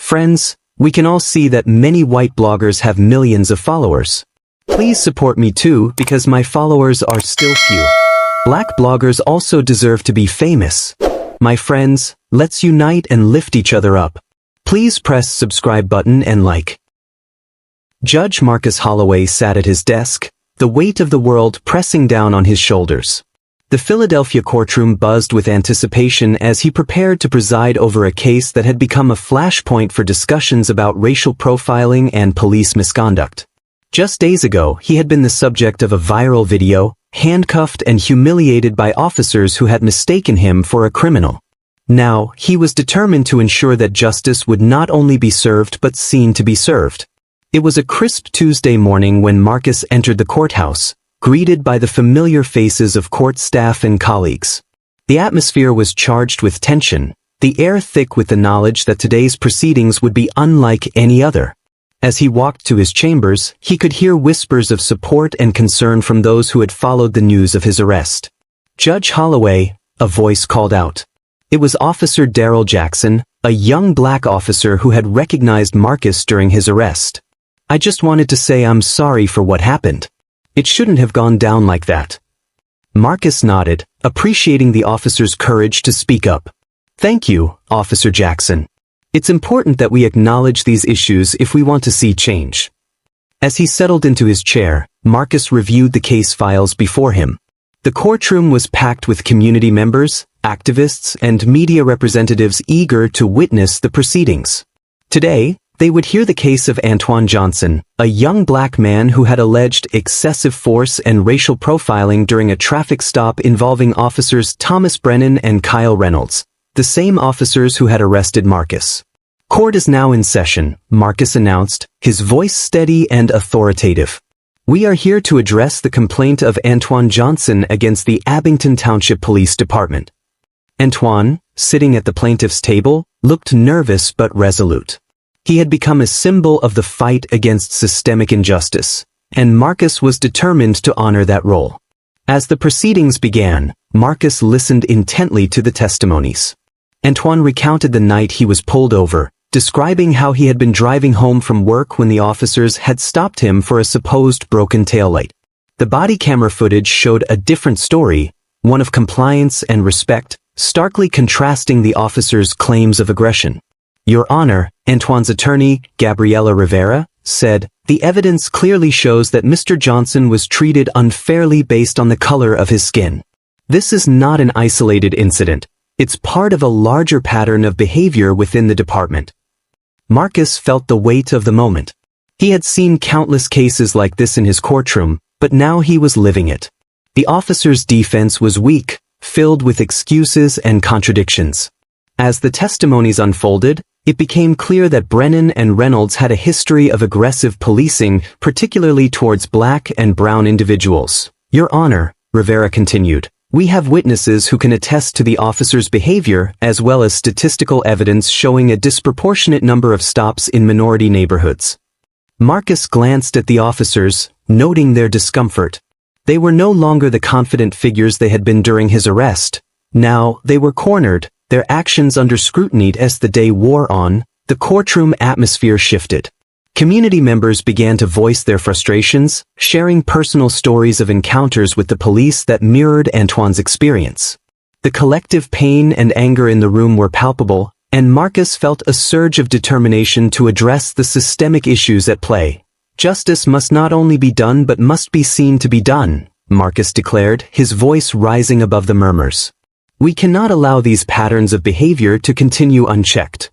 Friends, we can all see that many white bloggers have millions of followers. Please support me too, because my followers are still few. Black bloggers also deserve to be famous. My friends, let's unite and lift each other up. Please press subscribe button and like. Judge Marcus Holloway sat at his desk, the weight of the world pressing down on his shoulders. The Philadelphia courtroom buzzed with anticipation as he prepared to preside over a case that had become a flashpoint for discussions about racial profiling and police misconduct. Just days ago, he had been the subject of a viral video, handcuffed and humiliated by officers who had mistaken him for a criminal. Now, he was determined to ensure that justice would not only be served but seen to be served. It was a crisp Tuesday morning when Marcus entered the courthouse, greeted by the familiar faces of court staff and colleagues. The atmosphere was charged with tension, the air thick with the knowledge that today's proceedings would be unlike any other. As he walked to his chambers, he could hear whispers of support and concern from those who had followed the news of his arrest. "Judge Holloway," a voice called out. It was Officer Daryl Jackson, a young black officer who had recognized Marcus during his arrest. "I just wanted to say I'm sorry for what happened. It shouldn't have gone down like that." Marcus nodded, appreciating the officer's courage to speak up. "Thank you, Officer Jackson. It's important that we acknowledge these issues if we want to see change." As he settled into his chair, Marcus reviewed the case files before him. The courtroom was packed with community members, activists, and media representatives eager to witness the proceedings. Today, they would hear the case of Antwon Johnson, a young black man who had alleged excessive force and racial profiling during a traffic stop involving officers Thomas Brennan and Kyle Reynolds, the same officers who had arrested Marcus. "Court is now in session," Marcus announced, his voice steady and authoritative. "We are here to address the complaint of Antwon Johnson against the Abington Township Police Department." Antwon, sitting at the plaintiff's table, looked nervous but resolute. He had become a symbol of the fight against systemic injustice, and Marcus was determined to honor that role. As the proceedings began, Marcus listened intently to the testimonies. Antwon recounted the night he was pulled over, describing how he had been driving home from work when the officers had stopped him for a supposed broken taillight. The body camera footage showed a different story, one of compliance and respect, starkly contrasting the officers' claims of aggression. "Your Honor," Antwon's attorney, Gabriela Rivera, said, "the evidence clearly shows that Mr. Johnson was treated unfairly based on the color of his skin. This is not an isolated incident. It's part of a larger pattern of behavior within the department." Marcus felt the weight of the moment. He had seen countless cases like this in his courtroom, but now he was living it. The officer's defense was weak, filled with excuses and contradictions. As the testimonies unfolded, it became clear that Brennan and Reynolds had a history of aggressive policing, particularly towards black and brown individuals. "Your Honor," Rivera continued, "we have witnesses who can attest to the officers' behavior as well as statistical evidence showing a disproportionate number of stops in minority neighborhoods." Marcus glanced at the officers, noting their discomfort. They were no longer the confident figures they had been during his arrest. Now, they were cornered, their actions under scrutiny. As the day wore on, the courtroom atmosphere shifted. Community members began to voice their frustrations, sharing personal stories of encounters with the police that mirrored Antwon's experience. The collective pain and anger in the room were palpable, and Marcus felt a surge of determination to address the systemic issues at play. "Justice must not only be done but must be seen to be done," Marcus declared, his voice rising above the murmurs. "We cannot allow these patterns of behavior to continue unchecked."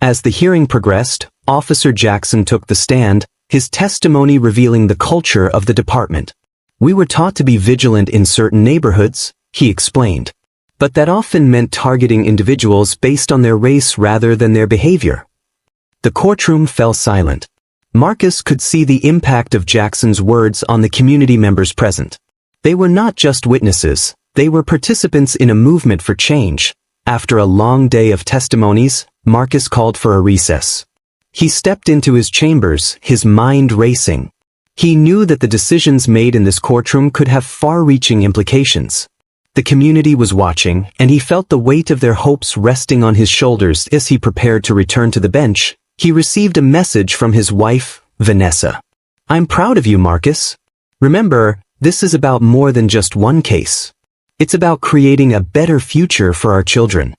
As the hearing progressed, Officer Jackson took the stand, his testimony revealing the culture of the department. "We were taught to be vigilant in certain neighborhoods," he explained. "But that often meant targeting individuals based on their race rather than their behavior." The courtroom fell silent. Marcus could see the impact of Jackson's words on the community members present. They were not just witnesses. They were participants in a movement for change. After a long day of testimonies, Marcus called for a recess. He stepped into his chambers, his mind racing. He knew that the decisions made in this courtroom could have far-reaching implications. The community was watching, and he felt the weight of their hopes resting on his shoulders. As he prepared to return to the bench, he received a message from his wife, Vanessa. "I'm proud of you, Marcus. Remember, this is about more than just one case. It's about creating a better future for our children."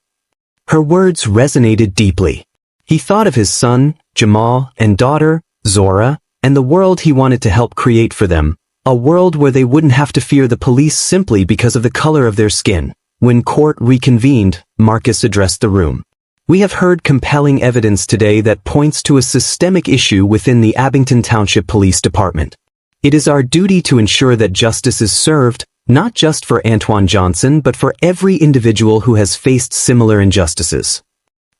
Her words resonated deeply. He thought of his son, Jamal, and daughter, Zora, and the world he wanted to help create for them, a world where they wouldn't have to fear the police simply because of the color of their skin. When court reconvened, Marcus addressed the room. "We have heard compelling evidence today that points to a systemic issue within the Abington Township Police Department. It is our duty to ensure that justice is served, not just for Antoine Johnson but for every individual who has faced similar injustices."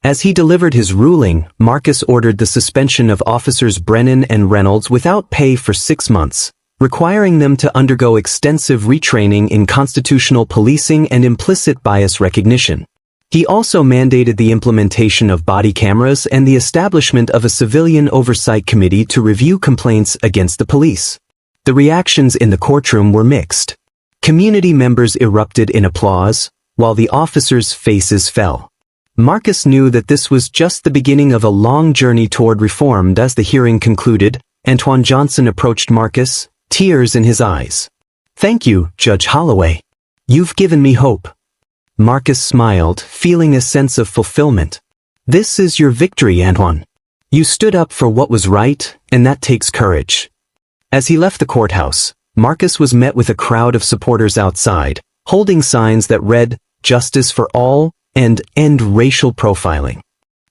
As he delivered his ruling, Marcus ordered the suspension of officers Brennan and Reynolds without pay for 6 months, requiring them to undergo extensive retraining in constitutional policing and implicit bias recognition. He also mandated the implementation of body cameras and the establishment of a civilian oversight committee to review complaints against the police. The reactions in the courtroom were mixed. Community members erupted in applause, while the officers' faces fell. Marcus knew that this was just the beginning of a long journey toward reform. As the hearing concluded, Antoine Johnson approached Marcus, tears in his eyes. "Thank you, Judge Holloway. You've given me hope." Marcus smiled, feeling a sense of fulfillment. "This is your victory, Antoine. You stood up for what was right, and that takes courage." As he left the courthouse, Marcus was met with a crowd of supporters outside, holding signs that read, "Justice for All," and "End Racial Profiling."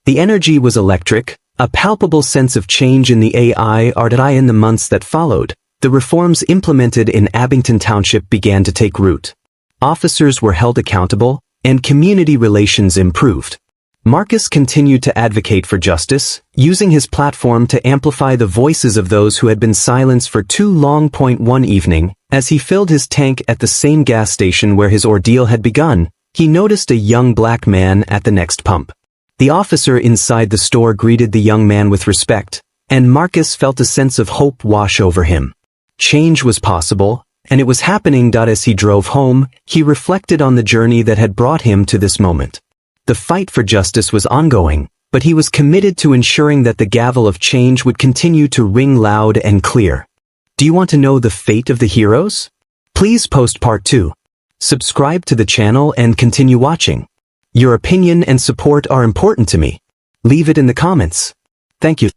The energy was electric, a palpable sense of change in the AIRDI. In the months that followed, the reforms implemented in Abington Township began to take root. Officers were held accountable, and community relations improved. Marcus continued to advocate for justice, using his platform to amplify the voices of those who had been silenced for too long. One evening, as he filled his tank at the same gas station where his ordeal had begun, he noticed a young black man at the next pump. The officer inside the store greeted the young man with respect, and Marcus felt a sense of hope wash over him. Change was possible, and it was happening. As he drove home, he reflected on the journey that had brought him to this moment. The fight for justice was ongoing, but he was committed to ensuring that the gavel of change would continue to ring loud and clear. Do you want to know the fate of the heroes? Please post part 2. Subscribe to the channel and continue watching. Your opinion and support are important to me. Leave it in the comments. Thank you.